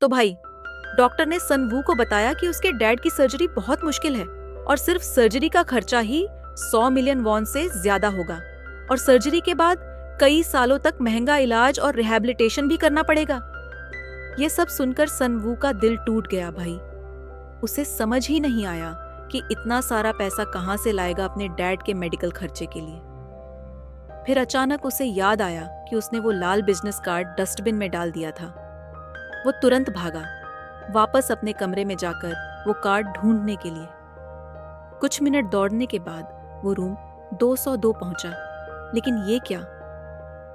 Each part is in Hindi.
तो भाई, डॉक्टर ने सनवू को बताया कि उसके डैड की सर्जरी बहुत मुश्किल है और सिर्फ सर्जरी का खर्चा ही 100 मिलियन वॉन से ज्यादा होगा और सर्जरी के बाद कई सालों तक महंगा इलाज और रिहैबिलिटेशन भी करना पड़ेगा। ये सब सुनकर सनवू का दिल टूट गया भाई। उसे समझ ही नहीं आया कि इतना सारा पैसा कहाँ से लाएगा अपने डैड के मेडिकल खर्चे के लिए। फिर अचानक उसे याद आया कि उसने वो लाल बिजनेस कार्ड डस्टबिन में डाल दिया था। वो तुरंत भागा, वापस अपने कमरे में जाकर वो कार्ड ढूंढने के लिए। कुछ मिनट दौड़ने के बाद वो रूम 202 पहुंचा, लेकिन ये क्या,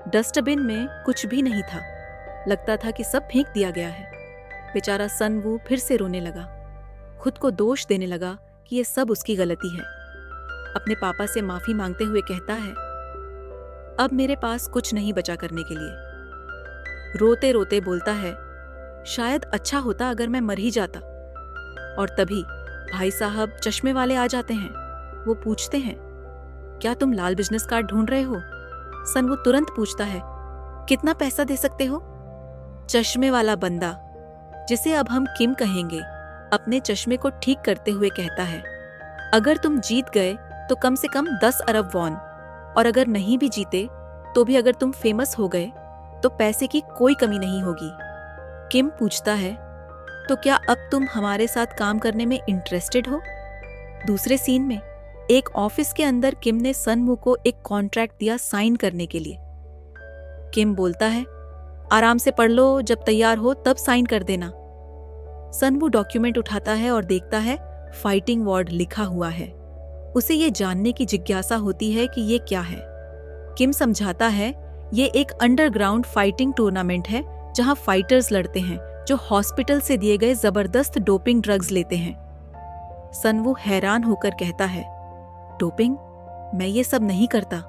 डस्टबिन में कुछ भी नहीं था। लगता था कि सब फेंक दिया गया है। बेचारा सनवू फिर से रोने लगा, खुद को दोष देने लगा कि ये सब उसकी गलती है। अपने पापा से माफी मांगते हुए कहता है, अब मेरे पास कुछ नहीं बचा करने के लिए। रोते रोते बोलता है, शायद अच्छा होता अगर मैं मर ही जाता। और तभी भाई साहब चश्मे वाले आ जाते हैं। वो पूछते हैं, क्या तुम लाल बिजनेस कार्ड ढूंढ रहे हो? सनवू तुरंत पूछता है, कितना पैसा दे सकते हो? चश्मे वाला बंदा, जिसे अब हम किम कहेंगे, अपने चश्मे को ठीक करते हुए कहता है, अगर तुम जीत गए तो कम से कम 10 अरब वॉन, और अगर नहीं भी जीते तो भी अगर तुम फेमस हो गए तो पैसे की कोई कमी नहीं होगी। किम पूछता है, तो क्या अब तुम हमारे साथ काम करने में इंटरेस्टेड हो? दूसरे सीन में एक ऑफिस के अंदर किम ने सनवू को एक कॉन्ट्रैक्ट दिया साइन करने के लिए। किम बोलता है, आराम से पढ़ लो, जब तैयार हो तब साइन कर देना। सनवू डॉक्यूमेंट उठाता है और देखता है फाइटिंग वार्ड लिखा हुआ है। उसे ये जानने की जिज्ञासा होती है कि ये क्या है। किम समझाता है, ये एक अंडरग्राउंड फाइटिंग टूर्नामेंट है जहां फाइटर्स लड़ते हैं जो हॉस्पिटल से दिए गए जबरदस्त डोपिंग ड्रग्स लेते हैं। सनवू हैरान होकर कहता है, डोपिंग? मैं ये सब नहीं करता।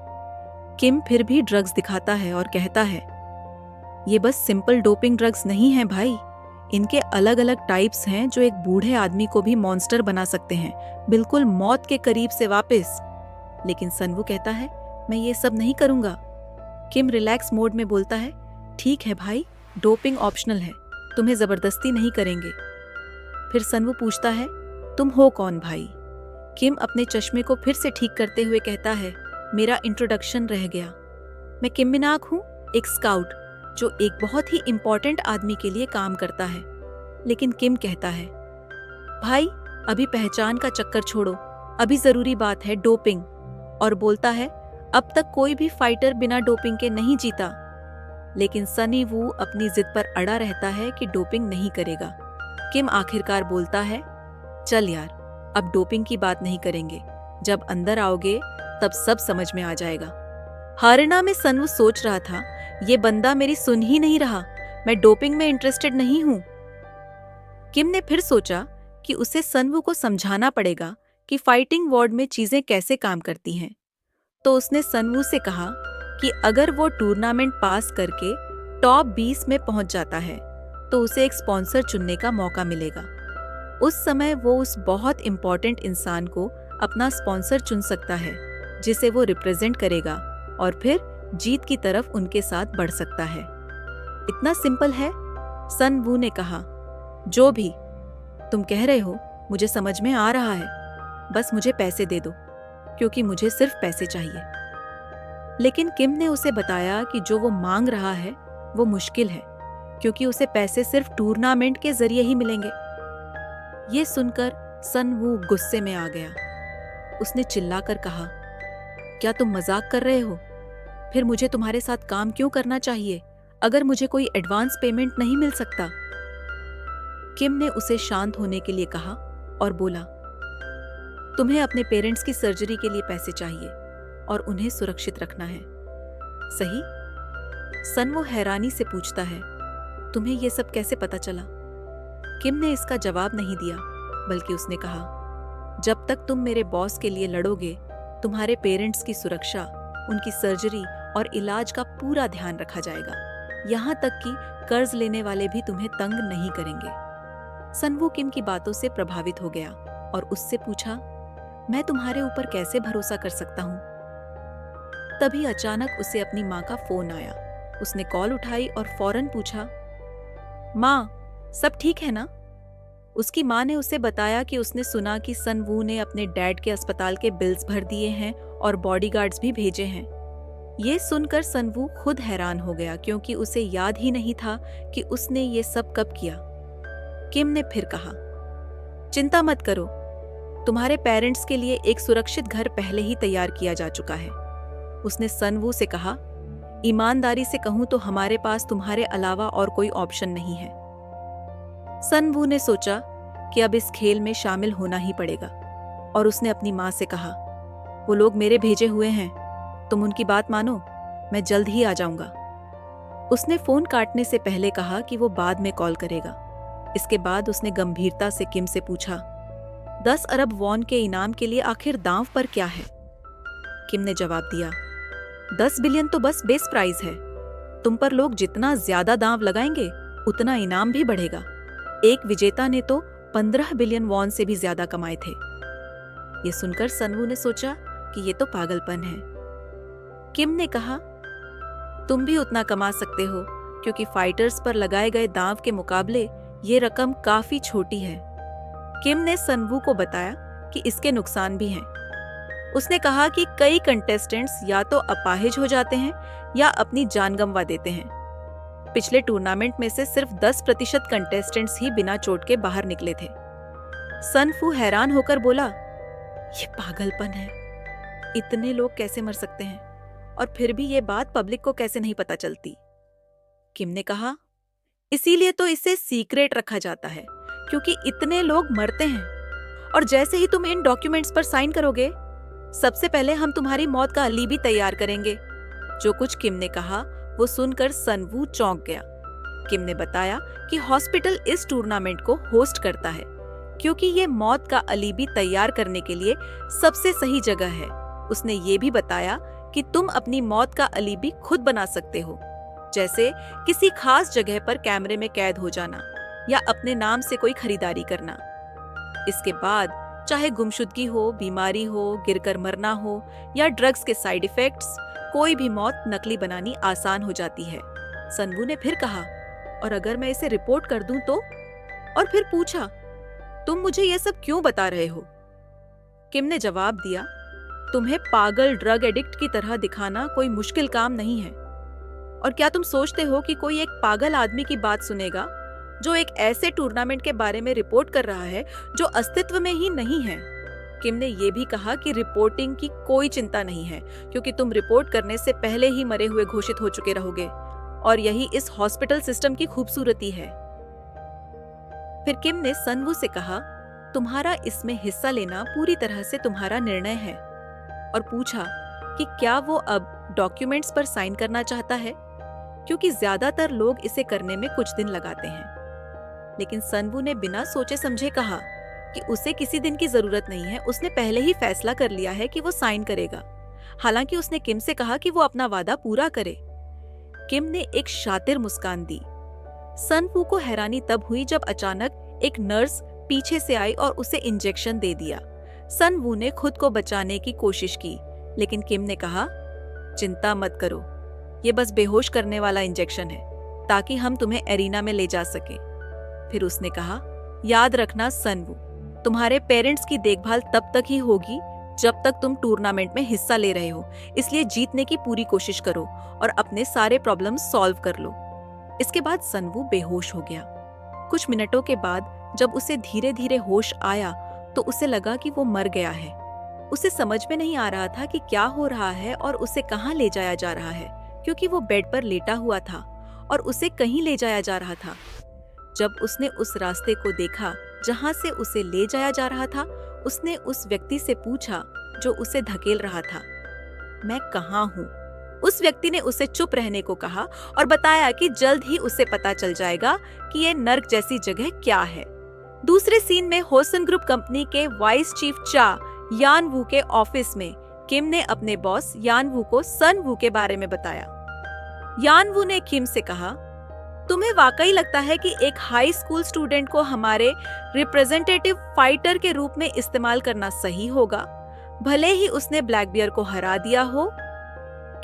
किम फिर भी ड्रग्स दिखाता है और कहता है, ये बस सिंपल डोपिंग ड्रग्स नहीं हैं भाई, इनके अलग अलग टाइप्स हैं जो एक बूढ़े आदमी को भी मॉन्स्टर बना सकते हैं, बिल्कुल मौत के करीब से वापस। लेकिन सनवू कहता है, मैं ये सब नहीं करूंगा। किम रिलैक्स मोड में बोलता है, ठीक है भाई, डोपिंग ऑप्शनल है, तुम्हें जबरदस्ती नहीं करेंगे। फिर सनवू पूछता है, तुम हो कौन भाई? किम अपने चश्मे को फिर से ठीक करते हुए कहता है, मेरा इंट्रोडक्शन रह गया। मैं किम मिनाक हूँ, एक स्काउट जो एक बहुत ही इंपॉर्टेंट आदमी के लिए काम करता है। लेकिन किम कहता है, भाई अभी पहचान का चक्कर छोड़ो, अभी जरूरी बात है डोपिंग। और बोलता है, अब तक कोई भी फाइटर बिना डोपिंग के नहीं जीता। लेकिन सनी वू अपनी जिद पर अड़ा रहता है कि डोपिंग नहीं करेगा। किम आखिरकार बोलता है, चल यार, अब डोपिंग की बात नहीं करेंगे, जब अंदर आओगे तब सब समझ में आ जाएगा। हारिना में सनवू सोच रहा था, ये बंदा मेरी सुन ही नहीं रहा, मैं डोपिंग में इंटरेस्टेड नहीं हूं। किम ने फिर सोचा कि उसे सनवू को समझाना पड़ेगा कि फाइटिंग वार्ड में चीजें कैसे काम करती हैं। तो उसने सनवू से कहा कि अगर वो टूर्नामेंट पास करके टॉप 20 में पहुंच जाता है तो उसे एक स्पॉन्सर चुनने का मौका मिलेगा। उस समय वो उस बहुत इंपॉर्टेंट इंसान को अपना स्पॉन्सर चुन सकता है जिसे वो रिप्रेजेंट करेगा और फिर जीत की तरफ उनके साथ बढ़ सकता है। इतना सिंपल है। सनवू ने कहा, जो भी तुम कह रहे हो मुझे समझ में आ रहा है, बस मुझे पैसे दे दो, क्योंकि मुझे सिर्फ पैसे चाहिए। लेकिन किम ने उसे बताया कि जो वो मांग रहा है वो मुश्किल है, क्योंकि उसे पैसे सिर्फ टूर्नामेंट के जरिए ही मिलेंगे। ये सुनकर सनवू गुस्से में आ गया। उसने चिल्लाकर कहा, क्या तुम मजाक कर रहे हो? फिर मुझे तुम्हारे साथ काम क्यों करना चाहिए अगर मुझे कोई एडवांस पेमेंट नहीं मिल सकता? किम ने उसे शांत होने के लिए कहा और बोला, तुम्हें अपने पेरेंट्स की सर्जरी के लिए पैसे चाहिए और उन्हें सुरक्षित रखना है, सही? सनवू हैरानी से पूछता है, तुम्हें यह सब कैसे पता चला? किम ने इसका जवाब नहीं दिया, बल्कि उसने कहा, जब तक तुम मेरे बॉस के लिए लड़ोगे, तुम्हारे पेरेंट्स की सुरक्षा, उनकी सर्जरी और इलाज का पूरा ध्यान रखा जाएगा, यहाँ तक कि कर्ज लेने वाले भी तुम्हें तंग नहीं करेंगे। सनवू किम की बातों से प्रभावित हो गया और उससे पूछा, मैं तुम्हारे ऊपर कैसे भरोसा कर सकता हूँ? तभी अचानक उसे अपनी माँ का फोन आया। उसने कॉल उठाई और फौरन पूछा, माँ, सब ठीक है ना? उसकी माँ ने उसे बताया कि उसने सुना कि सन वू ने अपने डैड के अस्पताल के बिल्स भर दिए हैं और बॉडीगार्ड्स भी भेजे हैं। ये सुनकर सन वू खुद हैरान हो गया क्योंकि उसे याद ही नहीं था कि उसने ये सब कब किया। किम ने फिर कहा, चिंता मत करो, तुम्हारे पेरेंट्स के लिए एक सुरक्षित घर पहले ही तैयार किया जा चुका है। उसने सन वू से कहा, ईमानदारी से कहूं तो हमारे पास तुम्हारे अलावा और कोई ऑप्शन नहीं है। सन वू ने सोचा कि अब इस खेल में शामिल होना ही पड़ेगा और उसने अपनी माँ से कहा, वो लोग मेरे भेजे हुए हैं, तुम उनकी बात मानो, मैं जल्द ही आ जाऊंगा। उसने फोन काटने से पहले कहा कि वो बाद में कॉल करेगा। इसके बाद उसने गंभीरता से किम से पूछा, 10 अरब वॉन के इनाम के लिए आखिर दांव पर क्या है? किम ने जवाब दिया, 10 बिलियन तो बस बेस प्राइस है। तुम पर लोग जितना ज्यादा दांव लगाएंगे उतना इनाम भी बढ़ेगा। एक विजेता ने तो 15 बिलियन वॉन से भी ज्यादा कमाए थे। ये सुनकर सन वू ने सोचा कि ये तो पागलपन है। किम ने कहा, तुम भी उतना कमा सकते हो क्योंकि फाइटर्स पर लगाए गए दांव के मुकाबले ये रकम काफी छोटी है। किम ने सन वू को बताया कि इसके नुकसान भी हैं। उसने कहा कि कई कंटेस्टेंट्स या तो अपाहिज हो जाते हैं या अपनी जान गंवा देते हैं। पिछले टूर्नामेंट में से सिर्फ 10% कंटेस्टेंट्स ही बिना चोट के बाहर निकले थे। सन वू हैरान होकर बोला, ये पागलपन है, इतने लोग कैसे मर सकते हैं और फिर भी ये बात पब्लिक को कैसे नहीं पता चलती? किम ने कहा, इसीलिए तो इसे सीक्रेट रखा जाता है क्योंकि इतने लोग मरते हैं और जैसे ही तुम इन डॉक्यूमेंट्स पर साइन करोगे, सबसे पहले हम तुम्हारी मौत का अलीबी तैयार करेंगे। जो कुछ किम ने कहा वो सुनकर सन वू चौंक गया। किम ने बताया कि हॉस्पिटल इस टूर्नामेंट को होस्ट करता है क्योंकि ये मौत का अलीबी तैयार करने के लिए सबसे सही जगह है। उसने ये भी बताया कि तुम अपनी मौत का अलीबी खुद बना सकते हो, जैसे किसी खास जगह पर कैमरे में कैद हो जाना या अपने नाम से कोई खरीदारी करना। इसके बाद चाहे गुमशुदगी हो, बीमारी हो, गिरकर मरना हो या ड्रग्स के साइड इफेक्ट्स, कोई भी मौत नकली बनानी आसान हो जाती है। सन वू ने फिर कहा, और अगर मैं इसे रिपोर्ट कर दूं तो? और फिर पूछा, तुम मुझे यह सब क्यों बता रहे हो? किम ने जवाब दिया, तुम्हें पागल ड्रग एडिक्ट की तरह दिखाना कोई मुश्किल काम नहीं है। और क्या तुम सोचते हो कि कोई एक पागल आदमी की बात सुनेगा जो एक ऐसे टूर्नामेंट के बारे में रिपोर्ट कर रहा है जो अस्तित्व में ही नहीं है? किम ने यह भी कहा कि रिपोर्टिंग की कोई चिंता नहीं है क्योंकि तुम रिपोर्ट करने से पहले ही मरे हुए घोषित हो चुके रहोगे और यही इस हॉस्पिटल सिस्टम की खूबसूरती है। फिर किम ने सन वू से कहा, तुम्हारा इसमें हिस्सा लेना पूरी तरह से तुम्हारा निर्णय है, और पूछा कि क्या वो अब डॉक्यूमेंट्स पर साइन करना चाहता है क्योंकि ज्यादातर लोग इसे करने में कुछ दिन लगाते हैं। लेकिन सन वू ने बिना सोचे समझे कहा कि उसे किसी दिन की जरूरत नहीं है, उसने पहले ही फैसला कर लिया है कि वो साइन करेगा। हालांकि उसने किम से कहा कि वो अपना वादा पूरा करे। किम ने एक शातिर मुस्कान दी। सन वू को हैरानी तब हुई जब अचानक एक नर्स पीछे से आई और उसे इंजेक्शन दे दिया। सन वू ने खुद को बचाने की कोशिश की, लेकिन किम ने कहा, चिंता मत करो, ये बस बेहोश करने वाला इंजेक्शन है ताकि हम तुम्हें एरिना में ले जा सके। फिर उसने कहा, याद रखना सन वू, तुम्हारे पेरेंट्स की देखभाल तब तक ही होगी जब तक तुम टूर्नामेंट में हिस्सा ले रहे हो, इसलिए जीतने की पूरी कोशिश करो और अपने सारे प्रॉब्लम्स सॉल्व कर लो। इसके बाद सन वू बेहोश हो गया। कुछ मिनटों के बाद जब उसे धीरे धीरे होश आया तो उसे लगा कि वो मर गया है। उसे समझ में नहीं आ रहा था कि क्या हो रहा है और उसे कहाँ ले जाया जा रहा है, क्योंकि वो बेड पर लेटा हुआ था और उसे कहीं ले जाया जा रहा था। जब उसने उस रास्ते को देखा जहां से उसे ले जाया जा रहा था, उसने उस व्यक्ति से पूछा जो उसे धकेल रहा था, मैं कहाँ हूँ? उस व्यक्ति ने उसे चुप रहने को कहा और बताया कि जल्द ही उसे पता चल जाएगा कि ये नर्क जैसी जगह क्या है। दूसरे सीन में होसन ग्रुप कंपनी के वाइस चीफ चा यान वू के ऑफिस में किम ने अपने बॉस यान वू को सन वू के बारे में बताया। यान वू ने किम से कहा, तुम्हें वाकई लगता है कि एक हाई स्कूल स्टूडेंट को हमारे रिप्रेजेंटेटिव फाइटर के रूप में इस्तेमाल करना सही होगा, भले ही उसने ब्लैक बियर को हरा दिया हो?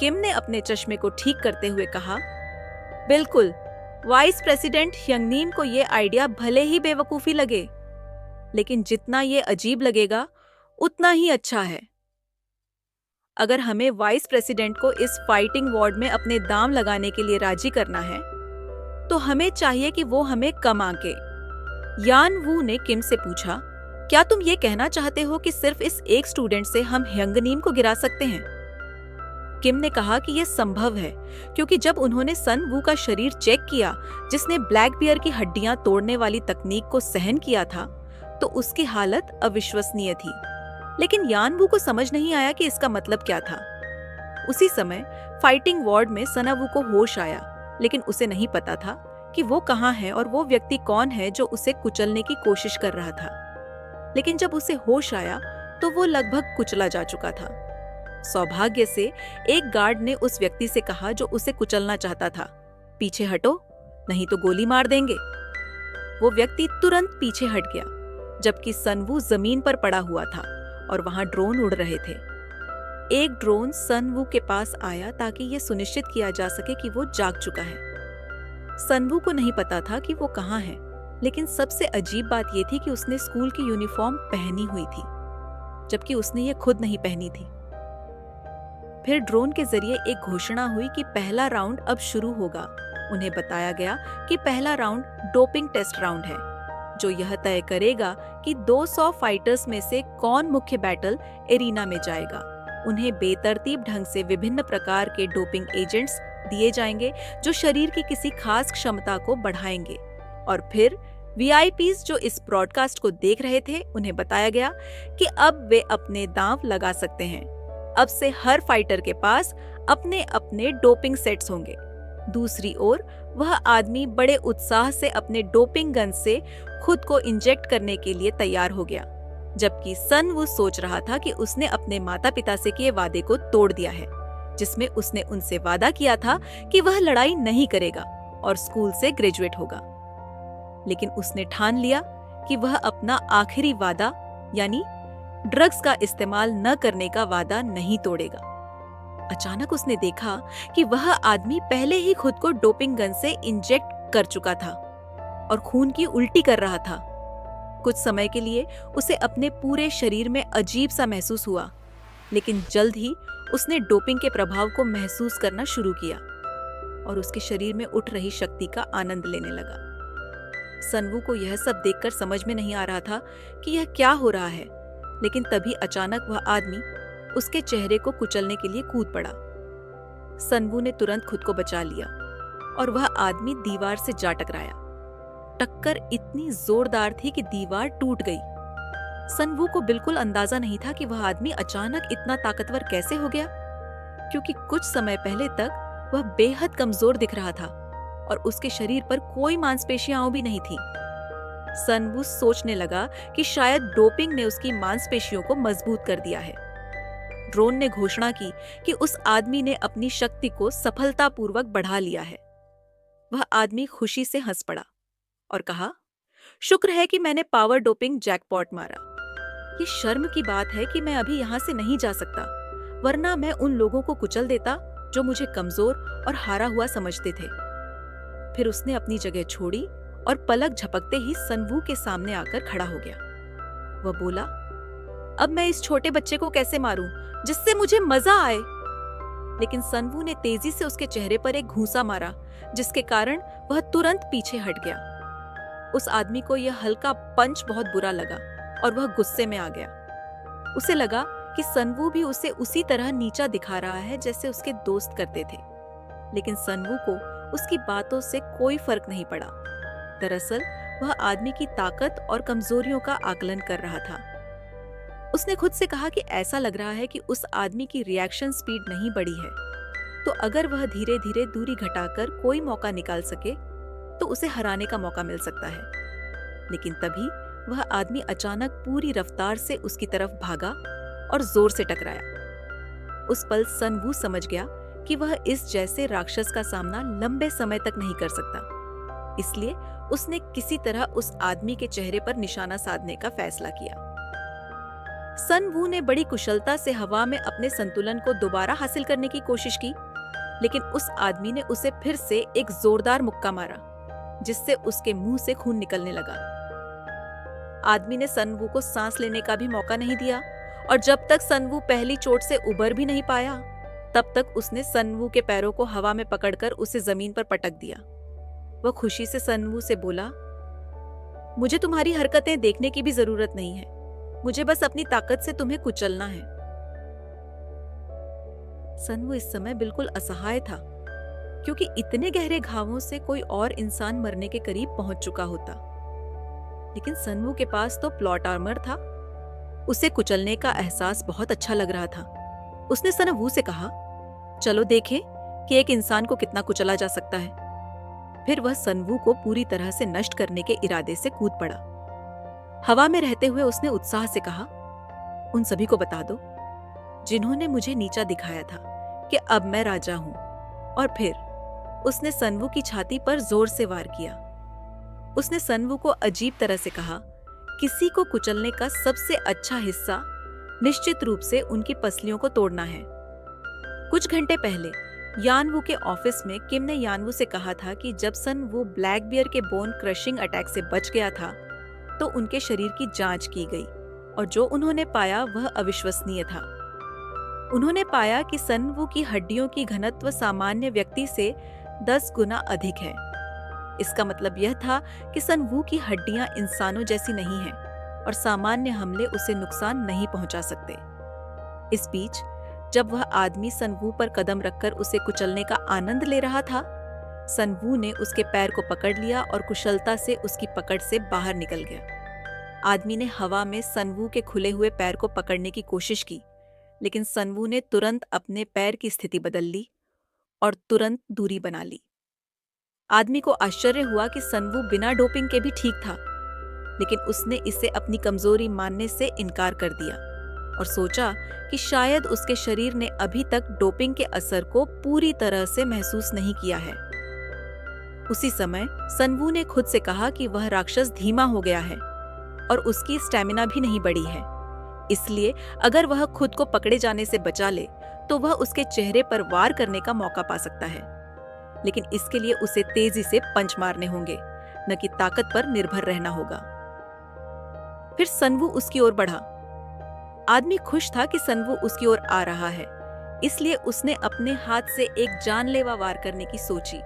किम ने अपने चश्मे को ठीक करते हुए कहा, बिल्कुल, वाइस प्रेसिडेंट ह्यंगनीम को ये आइडिया भले ही बेवकूफी लगे, लेकिन जितना ये अजीब लगेगा उतना ही अच्छा है। अगर हमें वाइस प्रेसिडेंट को इस फाइटिंग वार्ड में अपने दांव लगाने के लिए राजी करना है, तो हमें चाहिए कि वो हमें कम आंके। यान वू ने किम से पूछा, क्या तुम ये कहना चाहते हो कि सिर्फ इस एक स्टूडेंट से हम ह्यंगनीम को गिरा सकते हैं? किम ने कहा कि यह संभव है, क्योंकि जब उन्होंने सन वू का शरीर चेक किया, जिसने ब्लैक बियर की हड्डियां तोड़ने वाली तकनीक को सहन किया था, तो उसकी हालत अविश्वसनीय थी। लेकिन यान वू को समझ नहीं आया कि इसका मतलब क्या था। उसी समय फाइटिंग वार्ड में सना वू को होश आया, लेकिन उसे नहीं पता था कि वो कहाँ है और वो व्यक्ति कौन है जो उसे कुचलने की कोशिश कर रहा था। लेकिन जब उसे होश आया तो वो लगभग कुचला जा चुका था। सौभाग्य से एक गार्ड ने उस व्यक्ति से कहा जो उसे कुचलना चाहता था, पीछे हटो, नहीं तो गोली मार देंगे। वो व्यक्ति तुरंत पीछे हट गया, जबकि सनवू जमीन पर पड़ा हुआ था और वहां ड्रोन उड़ रहे थे। एक ड्रोन सनवू के पास आया ताकि यह सुनिश्चित किया जा सके कि वो जाग चुका है। सनवू को नहीं पता था कि वो कहाँ है, लेकिन सबसे अजीब बात यह थी कि उसने स्कूल की यूनिफॉर्म पहनी हुई थी, जबकि उसने ये खुद नहीं पहनी थी। फिर ड्रोन के जरिए एक घोषणा हुई कि पहला राउंड अब शुरू होगा। उन्हें बताया गया कि पहला राउंड डोपिंग टेस्ट राउंड है, जो यह तय करेगा कि 200 फाइटर्स में से कौन मुख्य बैटल एरिना में जाएगा। उन्हें बेतरतीब ढंग से विभिन्न प्रकार के डोपिंग एजेंट्स दिए जाएंगे जो शरीर की किसी खास क्षमता को बढ़ाएंगे। और फिर वीआईपीज जो इस ब्रॉडकास्ट को देख रहे थे, उन्हें बताया गया कि अब वे अपने दांव लगा सकते हैं। अब से हर फाइटर के पास अपने अपने डोपिंग सेट्स होंगे। दूसरी ओर वह आदमी बड़े उत्साह से अपने डोपिंग गन से खुद को इंजेक्ट करने के लिए तैयार हो गया, जबकि सन वो सोच रहा था कि उसने अपने माता पिता से किए वादे को तोड़ दिया है, जिसमें उसने उनसे वादा किया था कि वह लड़ाई नहीं करेगा और स्कूल से ग्रेजुएट होगा। लेकिन उसने ठान लिया कि वह अपना आखिरी वादा, यानी ड्रग्स का इस्तेमाल न करने का वादा नहीं तोड़ेगा। अचानक उसने देखा कि वह आदमी पहले ही खुद को डोपिंग गन से इंजेक्ट कर चुका था और खून की उल्टी कर रहा था। कुछ समय के लिए उसे अपने पूरे शरीर में अजीब सा महसूस हुआ, लेकिन जल्द ही उसने डोपिंग के प्रभाव को महसूस करना शुरू किया और उसके शरीर में उठ रही शक्ति का आनंद लेने लगा। सनवू को यह सब देखकर समझ में नहीं आ रहा था कि यह क्या हो रहा है, लेकिन तभी अचानक वह आदमी उसके चेहरे को कुचलने के लिए कूद पड़ा। सनवू ने तुरंत खुद को बचा लिया और वह आदमी दीवार से जा टकराया। टक्कर इतनी जोरदार थी कि दीवार टूट गई। सनवू को बिल्कुल अंदाजा नहीं था कि वह आदमी अचानक इतना ताकतवर कैसे हो गया, क्योंकि कुछ समय पहले तक वह बेहद कमजोर दिख रहा था और उसके शरीर पर कोई मांसपेशियां भी नहीं थी। सनवू सोचने लगा कि शायद डोपिंग ने उसकी मांसपेशियों को मजबूत कर दिया है। ड्रोन ने घोषणा की कि उस आदमी ने अपनी शक्ति को सफलतापूर्वक बढ़ा लिया है। वह आदमी खुशी से हंस पड़ा और कहा, शुक्र है कि मैंने पावर डोपिंग जैकपॉट मारा। ये शर्म की बात है कि मैं अभी यहाँ से नहीं जा सकता, वरना मैं उन लोगों को कुचल देता जो मुझे कमजोर और हारा हुआ समझते थे। फिर उसने अपनी जगह छोड़ी और पलक झपकते ही सनवू के सामने आकर खड़ा हो गया। वह बोला, अब मैं इस छोटे बच्चे को कैसे मारूं जिससे मुझे मजा आए? लेकिन सनवू ने तेजी से उसके चेहरे पर एक घूंसा मारा, जिसके कारण वह तुरंत पीछे हट गया। उस आदमी को यह हल्का पंच बहुत बुरा लगा और वह गुस्से में आ गया। उसे लगा कि सनवू भी उसे उसी तरह नीचा दिखा रहा है जैसे उसके दोस्त करते थे, लेकिन सनवू को उसकी बातों से कोई फर्क नहीं पड़ा। दरअसल वह आदमी की ताकत और कमजोरियों का आकलन कर रहा था। उसने खुद से कहा कि ऐसा लग रहा है कि उस आदमी की रिएक्शन स्पीड नहीं बढ़ी है, तो अगर वह धीरे धीरे दूरी घटाकर कोई मौका निकाल सके तो उसे हराने का मौका मिल सकता है। लेकिन तभी वह आदमी अचानक पूरी रफ्तार से उसकी तरफ भागा और जोर से टकराया। उस पल सनवू समझ गया कि वह इस जैसे राक्षस का सामना लंबे समय तक नहीं कर सकता। इसलिए उसने किसी तरह उस आदमी के चेहरे पर निशाना साधने का फैसला किया। सनवू ने बड़ी कुशलता से हवा में अपने संतुलन को दोबारा हासिल करने की कोशिश की, लेकिन उस आदमी ने उसे फिर से एक जोरदार मुक्का मारा जिससे उसके मुंह से खून निकलने लगा। आदमी ने सनवू को सांस लेने का भी मौका नहीं दिया और जब तक सनवू पहली चोट से उबर भी नहीं पाया तब तक उसने सनवू के पैरों को हवा में पकड़कर उसे जमीन पर पटक दिया। वह खुशी से सनवू से बोला, मुझे तुम्हारी हरकतें देखने की भी जरूरत नहीं है, मुझे बस अपनी ताकत से तुम्हें कुचलना है। सनवू इस समय बिल्कुल असहाय था, क्योंकि इतने गहरे घावों से कोई और इंसान मरने के करीब पहुंच चुका होता। लेकिन सनवू के पास तो प्लॉट आर्मर था। उसे कुचलने का एहसास बहुत अच्छा लग रहा था। उसने सनवू से कहा, चलो देखें कि एक इंसान को कितना कुचला जा सकता है। फिर वह सनवू को पूरी तरह से नष्ट करने के इरादे से कूद पड़ा। हवा में रहते हुए उसने उत्साह से कहा, उन सभी को बता दो जिन्होंने मुझे नीचा दिखाया था कि अब मैं राजा हूं। और फिर उसने सनवू की छाती पर जोर से वार किया। उसने सनवू को अजीब तरह से कहा, किसी को कुचलने का सबसे अच्छा हिस्सा निश्चित रूप से उनकी पसलियों को तोड़ना है। कुछ घंटे पहले यानवू के ऑफिस में किम ने यानवू से कहा था कि जब सनवू ब्लैक बियर के बोन क्रशिंग अटैक से बच गया था तो उनके शरीर की जांच की गई और जो उन्होंने पाया वह अविश्वसनीय था। उन्होंने पाया कि सनवू की हड्डियों की घनत्व सामान्य व्यक्ति से 10 गुना अधिक है। इसका मतलब यह था कि सनवू की हड्डियां इंसानों जैसी नहीं हैं और सामान्य हमले उसे नुकसान नहीं पहुंचा सकते। इस बीच जब वह आदमी सनवू पर कदम रखकर उसे कुचलने का आनंद ले रहा था, सनवू ने उसके पैर को पकड़ लिया और कुशलता से उसकी पकड़ से बाहर निकल गया। आदमी ने हवा में सनवू के खुले हुए पैर को पकड़ने की कोशिश की, लेकिन सनवू ने तुरंत अपने पैर की स्थिति बदल ली और तुरंत दूरी बना ली। आदमी को आश्चर्य हुआ कि सनवू बिना डोपिंग के भी ठीक था, लेकिन उसने इसे अपनी कमजोरी मानने से इनकार कर दिया और सोचा कि शायद उसके शरीर ने अभी तक डोपिंग के असर को पूरी तरह से महसूस नहीं किया है। उसी समय सनवू ने खुद से कहा कि वह राक्षस धीमा हो गया है और उसकी स्टैमिना भी नहीं बढ़ी है, इसलिए अगर वह खुद को पकड़े जाने से बचा ले तो वह उसके चेहरे पर वार करने का मौका पा सकता है। लेकिन इसके लिए उसे तेजी से पंच मारने होंगे, न कि ताकत पर निर्भर रहना होगा। फिर सनवू उसकी ओर बढ़ा। आदमी खुश था कि सनवू उसकी ओर आ रहा है, इसलिए उसने अपने हाथ से एक जानलेवा वार करने की सोची,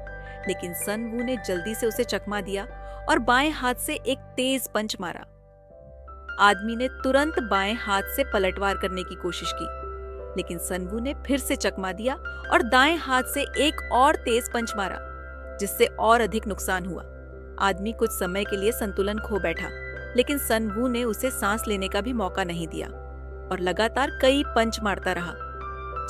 लेकिन सनवू ने जल्दी से उसे चकमा दिया और बाएं हाथ से एक तेज पंच मारा। आदमी ने तुरंत बाएं हाथ से पलटवार करने की कोशिश की, लेकिन सनवू ने फिर से चकमा दिया और दाएं हाथ से एक और तेज पंच मारा, जिससे और अधिक नुकसान हुआ। आदमी कुछ समय के लिए संतुलन खो बैठा, लेकिन सनवू ने उसे सांस लेने का भी मौका नहीं दिया और लगातार कई पंच मारता रहा,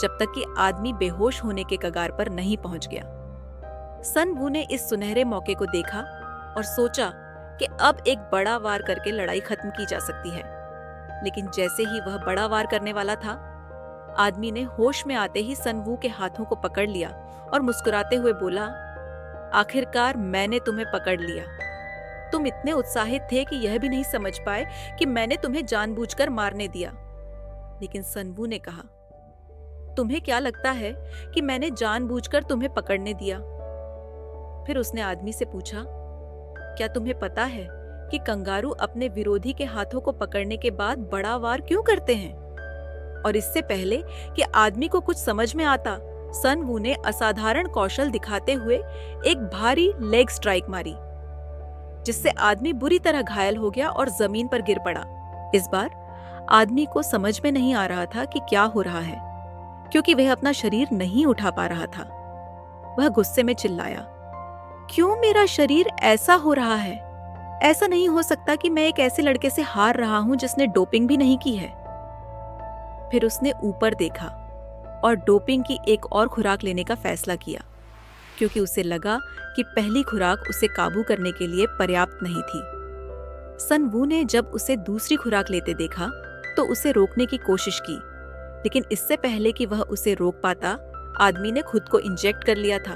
जब तक कि आदमी बेहोश होने के कगार पर नहीं पहुंच गया। सनवू ने इस सुनहरे मौके को देखा और सोचा कि अब एक बड़ा वार करके लड़ाई खत्म की जा सकती है। लेकिन जैसे ही वह बड़ा वार करने वाला था, आदमी ने होश में आते ही सनवू के हाथों को पकड़ लिया और मुस्कुराते हुए बोला, आखिरकार मैंने तुम्हें पकड़ लिया। तुम इतने उत्साहित थे कि यह भी नहीं समझ पाए कि मैंने तुम्हें जानबूझकर मारने दिया। लेकिन सनवू ने कहा, तुम्हें क्या लगता है कि मैंने जानबूझकर तुम्हें पकड़ने दिया? फिर उसने आदमी से पूछा, क्या तुम्हें पता है कि कंगारू अपने विरोधी के हाथों को पकड़ने के बाद बड़ा वार क्यों करते हैं? और इससे पहले कि आदमी को कुछ समझ में आता, सनवू ने असाधारण कौशल दिखाते हुए एक भारी लेग स्ट्राइक मारी, जिससे आदमी बुरी तरह घायल हो गया और जमीन पर गिर पड़ा। इस बार आदमी को समझ में नहीं आ रहा था कि क्या हो रहा है, क्योंकि वह अपना शरीर नहीं उठा पा रहा था। वह गुस्से में चिल्लाया, क्यों मेरा शरीर ऐसा हो रहा है? ऐसा नहीं हो सकता कि मैं एक ऐसे लड़के से हार रहा हूं जिसने डोपिंग भी नहीं की है। फिर उसने ऊपर देखा और डोपिंग की एक और खुराक लेने का फैसला किया, क्योंकि उसे लगा कि पहली खुराक उसे काबू करने के लिए पर्याप्त नहीं थी। सनवू ने जब उसे दूसरी खुराक लेते देखा तो उसे रोकने की कोशिश की, लेकिन इससे पहले कि वह उसे रोक पाता, आदमी ने खुद को इंजेक्ट कर लिया था।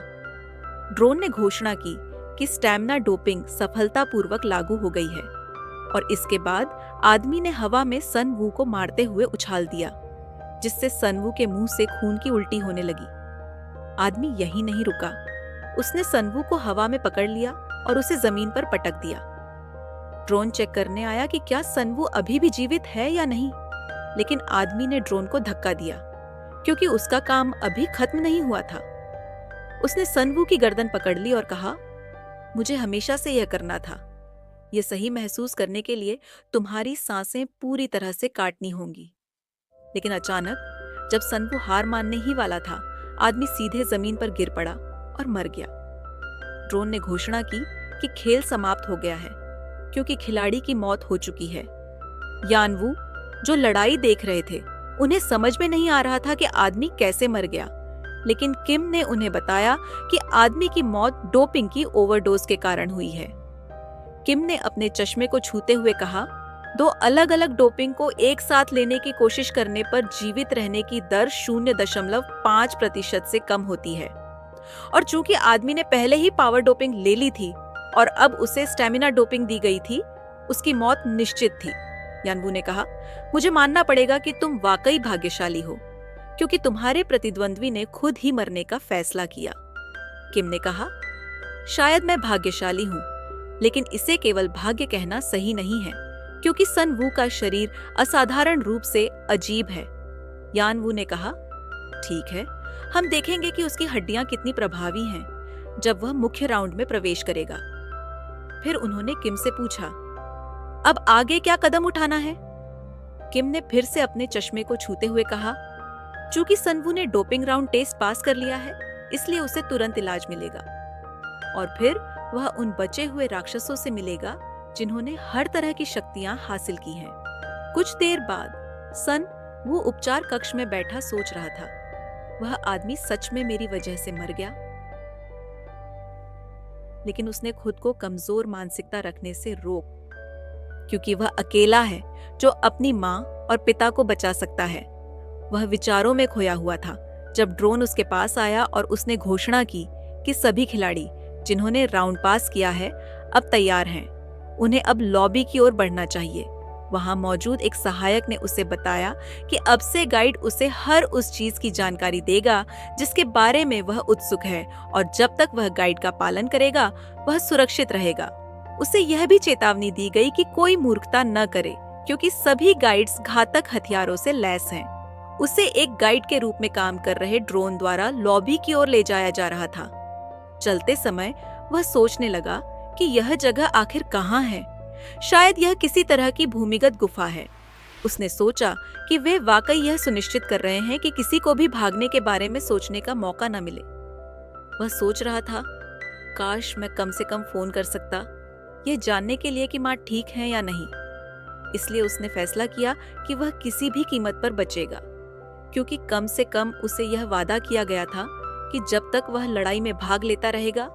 ड्रोन ने घोषणा की कि स्टैमिना डोपिंग सफलतापूर्वक लागू हो गई है और इसके बाद आदमी ने हवा में सनवू को मारते हुए उछाल दिया, जिससे सनवू के मुंह से खून की उल्टी होने लगी। आदमी यहीं नहीं रुका। उसने सनवू को हवा में पकड़ लिया और उसे जमीन पर पटक दिया। ड्रोन चेक करने आया कि क्या सनवू अभी भी जीवित है या नहीं, लेकिन आदमी ने ड्रोन को धक्का दिया क्योंकि उसका काम अभी खत्म नहीं हुआ था। उसने सनवू की गर्दन पकड़ ली और कहा, मुझे हमेशा से यह करना था। यह सही महसूस करने के लिए तुम्हारी सांसें पूरी तरह से काटनी होंगी। लेकिन अचानक जब सनवू हार मानने ही वाला था, आदमी सीधे जमीन पर गिर पड़ा और मर गया। ड्रोन ने घोषणा की कि खेल समाप्त हो गया है क्योंकि खिलाड़ी की मौत हो चुकी है। यानवू, जो लड़ाई देख रहे थे, उन्हें समझ में नहीं आ रहा था कि आदमी कैसे मर गया, लेकिन किम ने उन्हें बताया कि आदमी की मौत डोपिंग की ओवरडोज के कारण हुई है। किम ने अपने चश्मे को छूते हुए कहा, 2 अलग अलग डोपिंग को एक साथ लेने की कोशिश करने पर जीवित रहने की दर 0.5% से कम होती है। और चूंकि आदमी ने पहले ही पावर डोपिंग ले ली थी और अब उसे स्टेमिना डोपिंग दी गई थी, उसकी मौत निश्चित थी। यानवू ने कहा, मुझे मानना पड़ेगा कि तुम वाकई भाग्यशाली हो क्योंकि तुम्हारे प्रतिद्वंद्वी ने खुद ही मरने का फैसला किया। किम ने कहा, शायद मैं भाग्यशाली हूं, लेकिन इसे केवल भाग्य कहना सही नहीं है क्योंकि सनवू का शरीर असाधारण रूप से अजीब है। यानवू ने कहा, ठीक है, हम देखेंगे कि उसकी हड्डियां कितनी प्रभावी हैं जब वह मुख्य राउंड में प्रवेश करेगा। फिर उन्होंने किम से पूछा, अब आगे क्या कदम उठाना है? किम ने फिर से अपने चश्मे को छूते हुए कहा, चूंकि सनवू ने डोपिंग राउंड टेस्ट पास कर लिया है, इसलिए उसे तुरंत इलाज मिलेगा और फिर वह उन बचे हुए राक्षसों से मिलेगा जिन्होंने हर तरह की शक्तियां हासिल की हैं। कुछ देर बाद सन वो उपचार कक्ष में बैठा सोच रहा था, वह आदमी सच में मेरी वजह से मर गया? लेकिन उसने खुद को कमजोर मानसिकता रखने से रोक, क्योंकि वह अकेला है जो अपनी माँ और पिता को बचा सकता है। वह विचारों में खोया हुआ था जब ड्रोन उसके पास आया और उसने घोषणा की कि सभी खिलाड़ी जिन्होंने राउंड पास किया है अब तैयार हैं। उन्हें अब लॉबी की ओर बढ़ना चाहिए। वहां मौजूद एक सहायक ने उसे बताया कि अब से गाइड उसे हर उस चीज की जानकारी देगा जिसके बारे में वह उत्सुक है, और जब तक वह गाइड का पालन करेगा वह सुरक्षित रहेगा। उसे यह भी चेतावनी दी गई कि कोई मूर्खता न करे क्योंकि सभी गाइड्स घातक हथियारों से लैस हैं। उसे एक गाइड के रूप में काम कर रहे ड्रोन द्वारा लॉबी की ओर ले जाया जा रहा था। चलते समय वह सोचने लगा कि यह जगह आखिर कहाँ है। शायद यह किसी तरह की भूमिगत गुफा है। उसने सोचा कि वे वाकई यह सुनिश्चित कर रहे हैं कि किसी को भी भागने के बारे में सोचने का मौका न मिले। वह सोच रहा था, काश मैं कम से कम फोन कर सकता, यह जानने के लिए कि माँ ठीक है या नहीं। इसलिए उसने फैसला किया कि वह किसी भी कीमत पर बचेगा, क्योंकि कम से कम उसे यह वादा किया गया था कि जब तक वह लड़ाई में भाग लेता रहेगा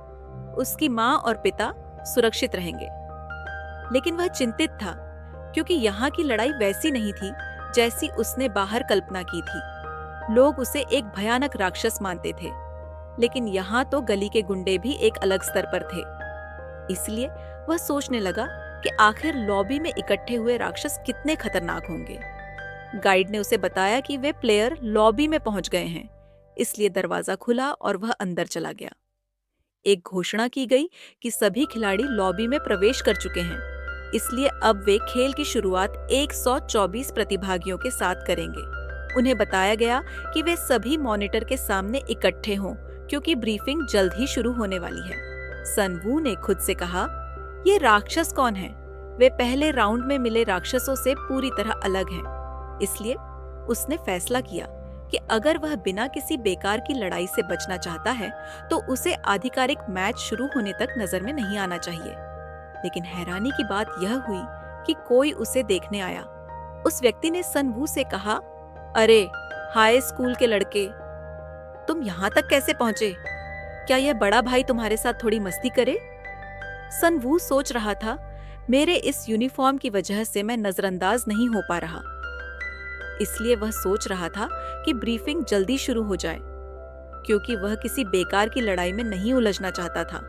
उसकी माँ और पिता सुरक्षित रहेंगे। लेकिन वह चिंतित था क्योंकि यहाँ की लड़ाई वैसी नहीं थी जैसी उसने बाहर कल्पना की थी। लोग उसे एक भयानक राक्षस मानते थे, लेकिन यहाँ तो गली के गुंडे भी एक अलग स्तर पर थे। इसलिए वह सोचने लगा कि आखिर लॉबी में इकट्ठे हुए राक्षस कितने खतरनाक होंगे। गाइड ने उसे बताया कि वे प्लेयर लॉबी में पहुंच गए हैं, इसलिए दरवाजा खुला और वह अंदर चला गया। एक घोषणा की गई कि सभी खिलाड़ी लॉबी में प्रवेश कर चुके हैं, इसलिए अब वे खेल की शुरुआत 124 प्रतिभागियों के साथ करेंगे। उन्हें बताया गया कि वे सभी मॉनिटर के सामने इकट्ठे हों क्योंकि ब्रीफिंग जल्द ही शुरू होने वाली है। सनवू ने खुद से कहा, ये राक्षस कौन है? वे पहले राउंड में मिले राक्षसों से पूरी तरह अलग हैं। इसलिए उसने फैसला किया कि अगर वह बिना किसी बेकार की लड़ाई से बचना चाहता है तो उसे आधिकारिक मैच शुरू होने तक नजर में नहीं आना चाहिए। लेकिन हैरानी की बात यह हुई कि कोई उसे देखने आया। उस व्यक्ति ने सनवू से कहा, अरे हाई स्कूल के लड़के, तुम यहाँ तक कैसे पहुंचे? क्या यह बड़ा भाई तुम्हारे साथ थोड़ी मस्ती करे? सनवू सोच रहा था, मेरे इस यूनिफॉर्म की वजह से मैं नजरअंदाज नहीं हो पा रहा। इसलिए वह सोच रहा था कि ब्रीफिंग जल्दी शुरू हो जाए, क्योंकि वह किसी बेकार की लड़ाई में नहीं उलझना चाहता था।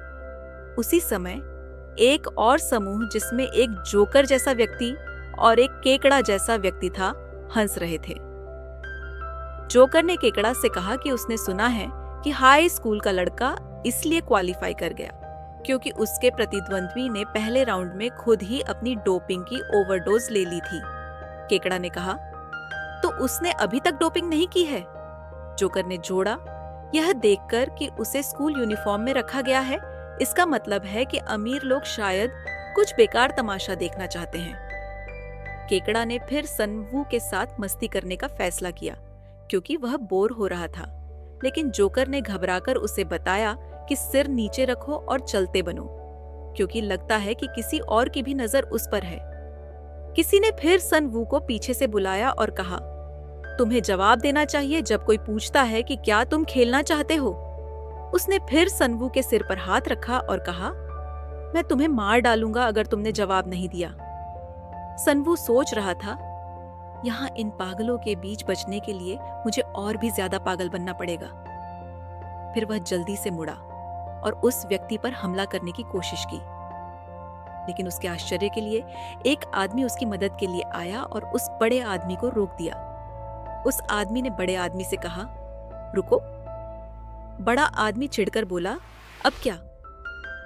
उसी समय एक और समूह जिसमें एक जोकर जैसा व्यक्ति और एक केकड़ा जैसा व्यक्ति था, हंस रहे थे। जोकर ने केकड़ा से कहा कि उसने सुना है कि हाई स्कूल का लड़का इसलिए क्वालिफाई कर गया क्योंकि उसके प्रतिद्वंद्वी ने पहले राउंड में खुद ही अपनी डोपिंग की ओवरडोज ले ली थी। केकड़ा ने कहा, तो उसने अभी तक डोपिंग नहीं की है? जोकर ने जोड़ा, यह देखकर कि उसे स्कूल यूनिफॉर्म में रखा गया है, इसका मतलब है कि अमीर लोग शायद कुछ बेकार तमाशा देखना चाहते हैं। केकड़ा ने फिर सनवू के साथ मस्ती करने का फैसला किया क्योंकि वह बोर हो रहा था, लेकिन जोकर ने घबराकर उसे बताया कि सिर नीचे रखो और चलते बनो, क्योंकि लगता है कि किसी और की भी नजर उस पर है। किसी ने फिर सनवू को पीछे से बुलाया और कहा, तुम्हें जवाब देना चाहिए जब कोई पूछता है कि क्या तुम खेलना चाहते हो। उसने फिर सनवू के सिर पर हाथ रखा और कहा, मैं तुम्हें मार डालूंगा अगर तुमने जवाब नहीं दिया। सनवू सोच रहा था, यहाँ इन पागलों के बीच बचने के लिए मुझे और भी ज्यादा पागल बनना पड़ेगा। फिर वह जल्दी से मुड़ा और उस व्यक्ति पर हमला करने की कोशिश की, लेकिन उसके आश्चर्य के लिए एक आदमी उसकी मदद के लिए आया और उस बड़े आदमी को रोक दिया। उस आदमी ने बड़े आदमी से कहा, रुको। बड़ा आदमी चिढ़कर बोला, अब क्या?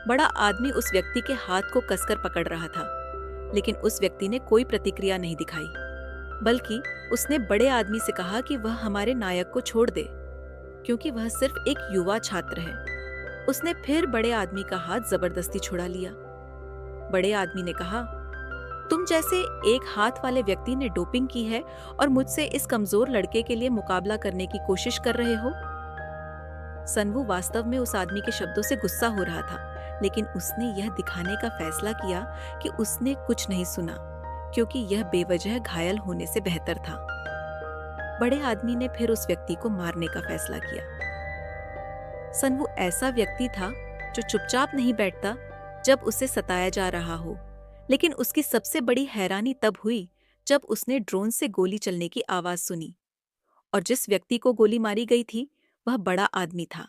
बड़ा आदमी उस व्यक्ति के हाथ को कसकर पकड़ रहा था, लेकिन उस व्यक्ति ने कोई प्रतिक्रिया नहीं दिखाई, बल्कि उसने बड़े आदमी से कहा कि वह हमारे नायक को छोड़ दे, क्योंकि वह सिर्फ एक युवा छात्र है। उसने फिर बड़े आदमी का हाथ जबरदस्ती छुड़ा लिया। बड़े आदमी ने कहा, तुम जैसे एक हाथ वाले व्यक्ति ने डोपिंग की है और मुझसे इस कमजोर लड़के के लिए मुकाबला करने की कोशिश कर रहे हो। सनवू वास्तव में उस आदमी के शब्दों से गुस्सा हो रहा था, लेकिन उसने यह दिखाने का फैसला किया कि उसने कुछ नहीं सुना, क्योंकि यह बेवजह घायल होने से बेहतर था। बड़े आदमी ने फिर उस व्यक्ति को मारने का फैसला किया। सनवू ऐसा व्यक्ति था जो चुपचाप नहीं बैठता जब उसे सताया जा रहा हो, लेकिन उसकी सबसे बड़ी हैरानी तब हुई जब उसने ड्रोन से गोली चलने की आवाज सुनी, और जिस व्यक्ति को गोली मारी गई थी वह बड़ा आदमी था।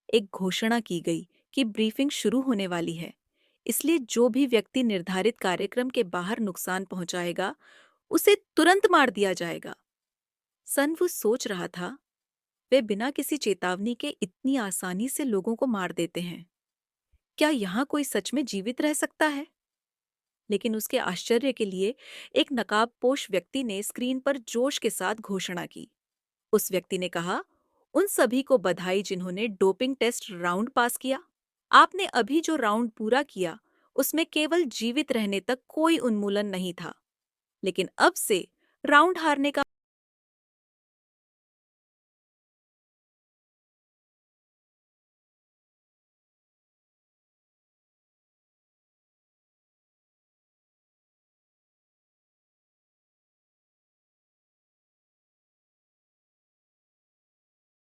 एक घोषणा की गई कि ब्रीफिंग शुरू होने वाली है, इसलिए जो भी व्यक्ति निर्धारित कार्यक्रम के बाहर नुकसान पहुंचाएगा उसे तुरंत मार दिया जाएगा। सनवू सोच रहा था, वे बिना किसी चेतावनी के इतनी आसानी से लोगों को मार देते हैं। क्या यहाँ कोई सच में जीवित रह सकता है? लेकिन उसके आश्चर्य के लिए एक नकाबपोश व्यक्ति ने स्क्रीन पर जोश के साथ घोषणा की। उस व्यक्ति ने कहा, उन सभी को बधाई जिन्होंने डोपिंग टेस्ट राउंड पास किया। आपने अभी जो राउंड पूरा किया उसमें केवल जीवित रहने तक कोई उन्मूलन नहीं था, लेकिन अब से राउंड हारने का